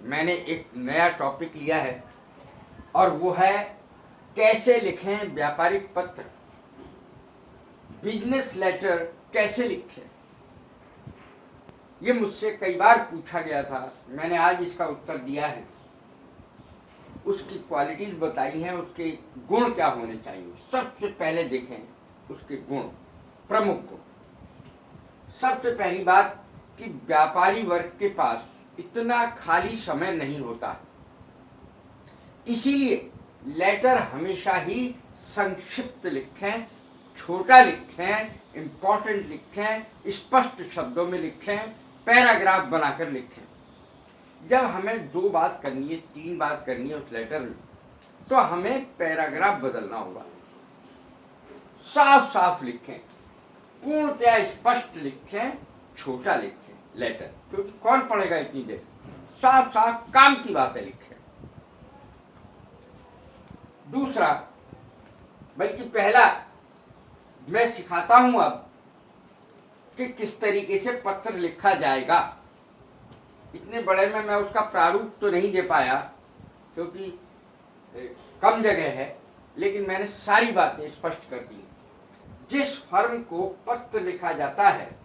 मैंने एक नया टॉपिक लिया है और वो है कैसे लिखें व्यापारिक पत्र, बिजनेस लेटर कैसे लिखें। ये मुझसे कई बार पूछा गया था, मैंने आज इसका उत्तर दिया है। उसकी क्वालिटीज बताई हैं, उसके गुण क्या होने चाहिए। सबसे पहले देखें उसके गुण, प्रमुख गुण। सबसे पहली बात कि व्यापारी वर्ग के पास इतना खाली समय नहीं होता, इसीलिए लेटर हमेशा ही संक्षिप्त लिखें, छोटा लिखें, इंपॉर्टेंट लिखें, स्पष्ट शब्दों में लिखें, पैराग्राफ बनाकर लिखें। जब हमें 2 बात करनी है, 3 बात करनी है उस लेटर में, तो हमें पैराग्राफ बदलना होगा। साफ साफ लिखें, पूर्णतया स्पष्ट लिखें, छोटा लिखें लेटर, क्योंकि कौन पढ़ेगा इतनी देर। साफ साफ काम की बातें लिखें। दूसरा, बल्कि पहला, मैं सिखाता हूं अब कि किस तरीके से पत्र लिखा जाएगा। इतने बड़े में मैं उसका प्रारूप तो नहीं दे पाया क्योंकि कम जगह है, लेकिन मैंने सारी बातें स्पष्ट कर दी। जिस फर्म को पत्र लिखा जाता है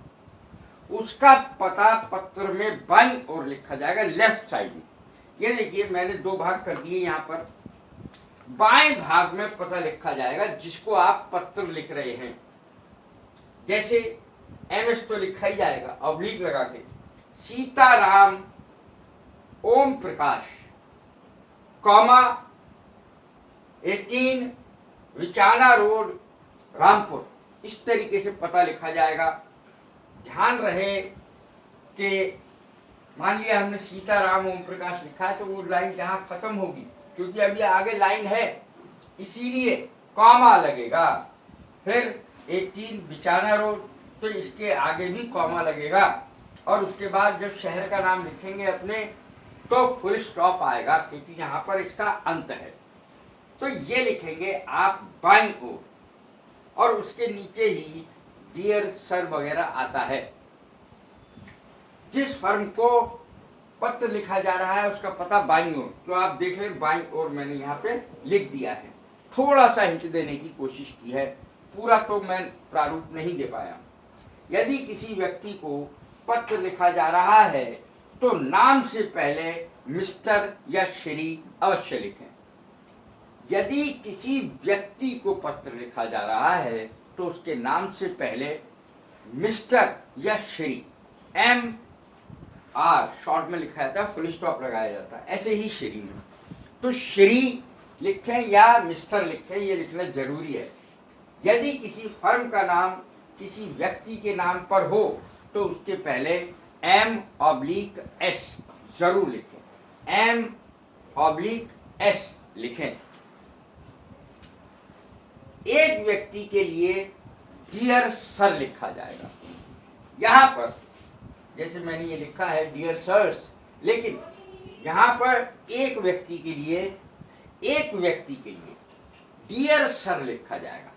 उसका पता पत्र में बाईं ओर लिखा जाएगा, लेफ्ट साइड में। ये देखिए मैंने 2 भाग कर दिए यहाँ पर। बाएं भाग में पता लिखा जाएगा जिसको आप पत्र लिख रहे हैं। जैसे एमएस तो लिखा ही जाएगा ऑब्लिक लगा के, सीताराम ओम प्रकाश, कॉमा 18 विचाना रोड रामपुर। इस तरीके से पता लिखा जाएगा। ध्यान रहे कि मान लिया हमने सीताराम ओम प्रकाश लिखा है तो वो लाइन जहां खत्म होगी, क्योंकि अभी आगे लाइन है इसीलिए कॉमा लगेगा। फिर 18 बिचाना रोड, तो इसके आगे भी कॉमा लगेगा। और उसके बाद जब शहर का नाम लिखेंगे अपने तो फुल स्टॉप आएगा, क्योंकि यहाँ पर इसका अंत है। तो ये लिखेंगे आप बाईं ओर, और उसके नीचे ही डियर सर वगैरह आता है। जिस फर्म को पत्र लिखा जा रहा है उसका पता बाईं ओर, तो आप देख लें बाईं ओर मैंने यहाँ पे लिख दिया है। थोड़ा सा हिंट देने की कोशिश की है, पूरा तो मैं प्रारूप नहीं दे पाया। यदि किसी व्यक्ति को पत्र लिखा जा रहा है तो नाम से पहले मिस्टर या श्री अवश्य लिखें। यदि किसी व्यक्ति को पत्र लिखा जा रहा है तो उसके नाम से पहले मिस्टर या श्री, एम आर शॉर्ट में लिखा जाता है, फुल स्टॉप लगाया जाता है, ऐसे ही श्री में। तो श्री लिखें या मिस्टर लिखें, ये लिखना जरूरी है। यदि किसी फर्म का नाम किसी व्यक्ति के नाम पर हो तो उसके पहले M/S जरूर लिखें, M/S लिखें। एक व्यक्ति के लिए डियर सर लिखा जाएगा। यहां पर जैसे मैंने ये लिखा है डियर सर्स, लेकिन यहां पर एक व्यक्ति के लिए डियर सर लिखा जाएगा।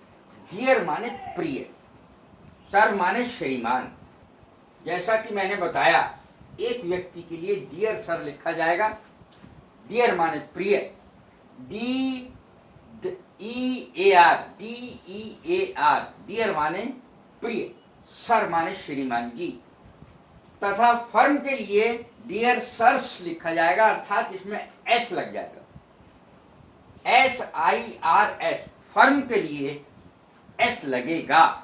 डियर माने प्रिय, सर माने श्रीमान। जैसा कि मैंने बताया, एक व्यक्ति के लिए डियर सर लिखा जाएगा। डियर माने प्रिय, DEAR, डियर माने प्रिय, सर माने श्रीमान जी। तथा फर्म के लिए डियर सर्स लिखा जाएगा, अर्थात इसमें एस लग जाएगा, SIRS। फर्म के लिए एस लगेगा।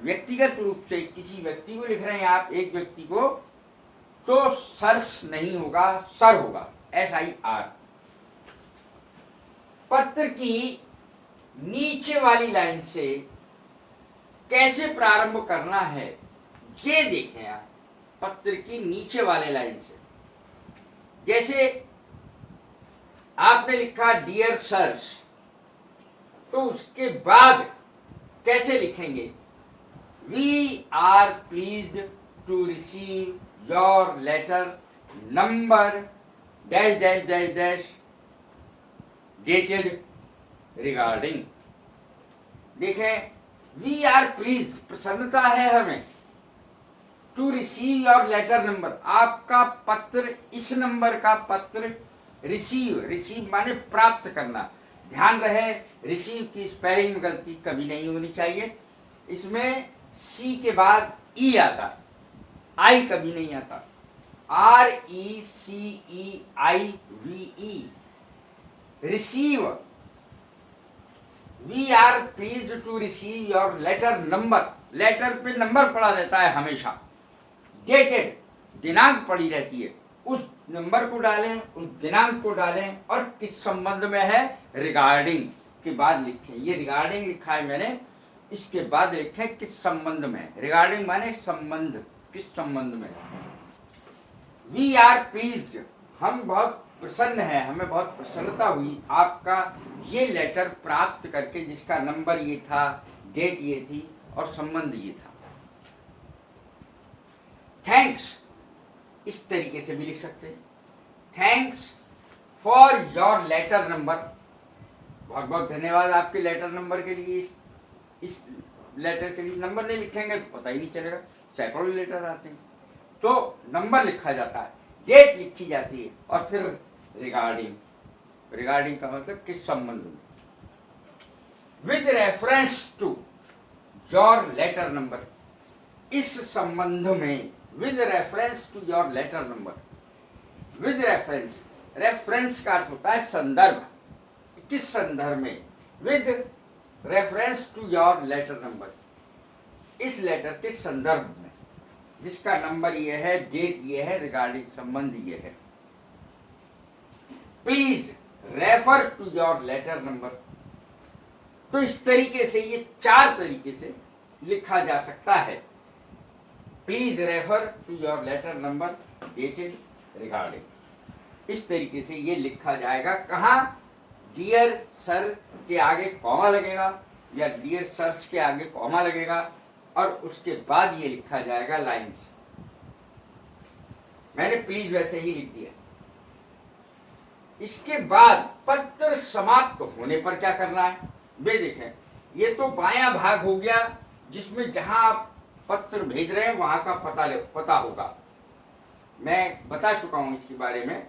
व्यक्तिगत रूप से किसी व्यक्ति को लिख रहे हैं आप, एक व्यक्ति को, तो सर्स नहीं होगा, सर होगा, SIR। पत्र की नीचे वाली लाइन से कैसे प्रारंभ करना है ये देखें आप। पत्र की नीचे वाले लाइन से, जैसे आपने लिखा डियर सर्स, तो उसके बाद कैसे लिखेंगे, we are pleased to receive your letter number dash dash dash dash dated regarding. देखें, वी आर प्लीज्ड, प्रसन्नता है हमें, to receive your letter number, आपका पत्र, इस नंबर का पत्र रिसीव, रिसीव माने प्राप्त करना। ध्यान रहे रिसीव की स्पेलिंग में गलती कभी नहीं होनी चाहिए। इसमें सी के बाद ई आता, आई कभी नहीं आता। RECEIVE, receive. We are please to receive your letter number, letter पे नंबर पड़ा रहता है हमेशा। डेटेड, दिनांक पड़ी रहती है, उस नंबर को डालें, उस दिनांक को डालें और किस संबंध में है, रिगार्डिंग के बाद लिखें। ये रिगार्डिंग लिखा है मैंने, इसके बाद लिखें किस संबंध में है। रिगार्डिंग माने संबंध, किस संबंध में। वी आर प्लीज्ड, हम बहुत प्रसन्न हैं, हमें बहुत प्रसन्नता हुई आपका ये लेटर प्राप्त करके, जिसका नंबर ये था, डेट ये थी और संबंध ये था। थैंक्स, इस तरीके से भी लिख सकते हैं, thanks for your letter number, बहुत बहुत धन्यवाद आपके लेटर नंबर के लिए। इस लेटर के लिए नंबर नहीं लिखेंगे तो पता ही नहीं चलेगा, सैकड़ों लेटर आते हैं। तो नंबर लिखा जाता है, डेट लिखी जाती है और फिर रिगार्डिंग, रिगार्डिंग का मतलब किस संबंध में। With reference to your letter number, इस संबंध में, with reference to your letter number. With reference, reference का अर्थ होता है संदर्भ, किस संदर्भ में। With reference to your letter number, इस लेटर के संदर्भ में, जिसका नंबर ये है, डेट ये है, रिगार्डिंग संबंध ये है। Please refer to your letter number. तो इस तरीके से, ये 4 तरीके से लिखा जा सकता है। Please refer to your letter number, dated, regarding. इस तरीके से ये लिखा जाएगा। कहाँ? डियर सर के आगे कॉमा लगेगा या डियर सर्स के आगे कॉमा लगेगा और उसके बाद ये लिखा जाएगा लाइन से। मैंने प्लीज वैसे ही लिख दिया। इसके बाद पत्र समाप्त होने पर क्या करना है, वे देखें। ये तो बायां भाग हो गया, जिसमें जहां आप पत्र भेज रहे हैं वहां का पता होगा। मैं बता चुका हूं इसके बारे में।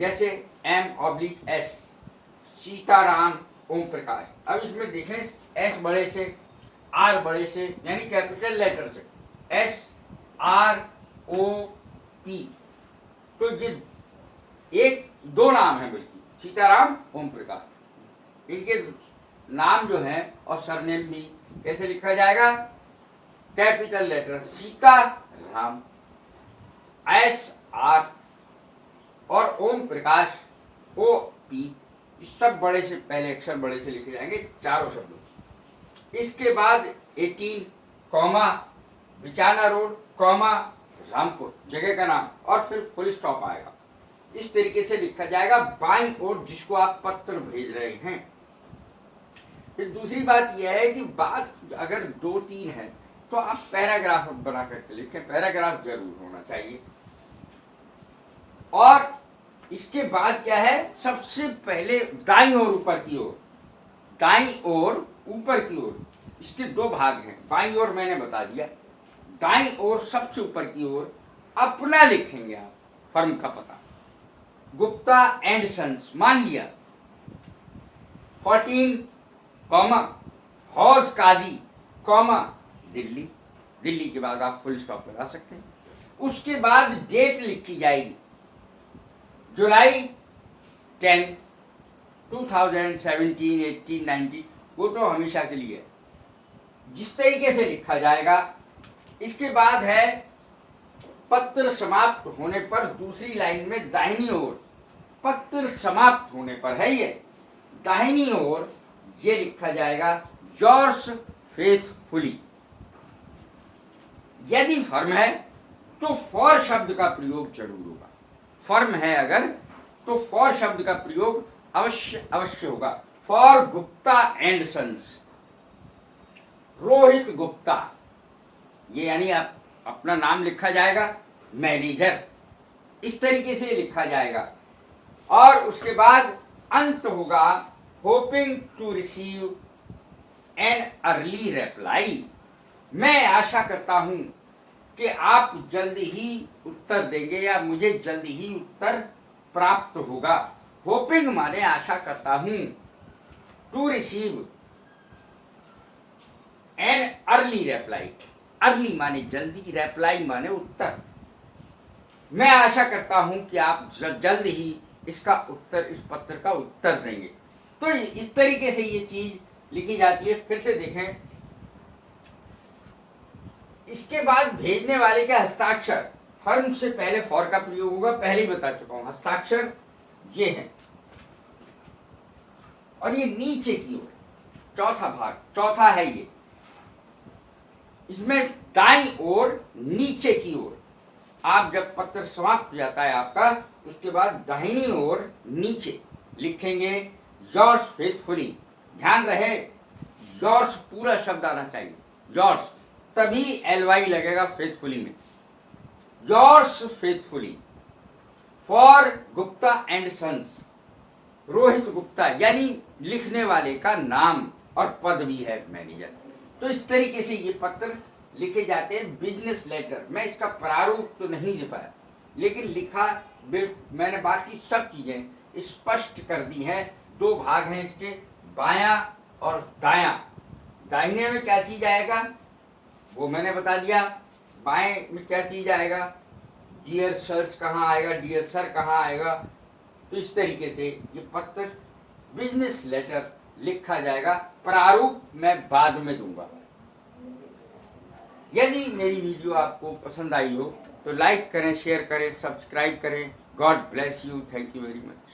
जैसे M/S, सीताराम ओम प्रकाश। अब इसमें देखें, S बड़े से, R बड़े से, यानी कैपिटल लेटर से, SROP। तो ये 1-2 नाम है, बल्कि सीताराम ओम प्रकाश, इनके नाम जो है और सरनेम भी कैसे लिखा जाएगा, कैपिटल लेटर सीताराम, SR, और ओम प्रकाश OP, सब बड़े से, पहले अक्षर बड़े से लिखे जाएंगे, चारों शब्द। इसके बाद 18, कॉमा, बिचाना रोड, कॉमा, रामपुर, जगह का नाम, और फिर फुल स्टॉप आएगा। इस तरीके से लिखा जाएगा बाईं ओर जिसको आप पत्र भेज रहे हैं। फिर दूसरी बात यह है कि बात अगर 2-3 है तो आप पैराग्राफ बना करके लिखें, पैराग्राफ जरूर होना चाहिए। और इसके बाद क्या है, सबसे पहले दाईं ओर ऊपर की ओर, दाईं ओर ऊपर की ओर, इसके 2 भाग हैं। बाईं ओर मैंने बता दिया, दाईं ओर सबसे ऊपर की ओर अपना लिखेंगे आप, फर्म का पता, गुप्ता एंड सन्स, मान लिया। 14, कॉमा, हौज काजी, कॉमा, दिल्ली। दिल्ली के बाद आप फुल स्टॉप लगा सकते हैं। उसके बाद डेट लिखी जाएगी, जुलाई 10, 2017, 18, 19, वो तो हमेशा के लिए जिस तरीके से लिखा जाएगा। इसके बाद है पत्र समाप्त होने पर, दूसरी लाइन में दाहिनी ओर, पत्र समाप्त होने पर है ये, दाहिनी ओर ये लिखा जाएगा योर्स फेथफुली। यदि फर्म है तो फॉर शब्द का प्रयोग जरूर होगा। फर्म है अगर तो फॉर शब्द का प्रयोग अवश्य होगा। For Gupta and sons, Rohit Gupta, ये यानी आप अपना नाम लिखा जाएगा, मैनेजर, इस तरीके से लिखा जाएगा। और उसके बाद अंत होगा hoping to receive an early reply, मैं आशा करता हूं कि आप जल्द ही उत्तर देंगे या मुझे जल्द ही उत्तर प्राप्त होगा। होपिंग माने आशा करता हूं, to receive an early reply, early माने जल्दी, रिप्लाई माने उत्तर। मैं आशा करता हूं कि आप जल्द ही इसका उत्तर, इस पत्र का उत्तर देंगे। तो इस तरीके से ये चीज लिखी जाती है। फिर से देखें, इसके बाद भेजने वाले के हस्ताक्षर, फर्म से पहले फॉर का प्रयोग होगा, पहले ही बता चुका हूं। हस्ताक्षर ये है और ये नीचे की ओर चौथा भाग, चौथा है ये। इसमें दाईं ओर नीचे की ओर, आप जब पत्र समाप्त हो जाता है आपका, उसके बाद दाहिनी ओर नीचे लिखेंगे योर्स फेथफुली। ध्यान रहे योर्स पूरा शब्द आना चाहिए, योर्स, तभी LY लगेगा फेथफुली में। Yours faithfully for Gupta and sons, Rohit Gupta, यानी लिखने वाले का नाम और पद भी है मैनेजर। तो इस तरीके से ये पत्र लिखे जाते हैं, बिजनेस लेटर। मैं इसका प्रारूप तो नहीं दे पाया, लेकिन लिखा मैंने बाकी सब चीजें स्पष्ट कर दी हैं। दो भाग हैं इसके, बायां और दायां। दाहिने में क्या चीज आएगा वो मैंने बता दिया, बाएं में क्या चीज आएगा, डियर सर्स कहाँ आएगा, डियर सर कहाँ आएगा। तो इस तरीके से ये पत्र बिजनेस लेटर लिखा जाएगा। प्रारूप मैं बाद में दूंगा। यदि मेरी वीडियो आपको पसंद आई हो तो लाइक करें, शेयर करें, सब्सक्राइब करें। God bless you, thank you very much.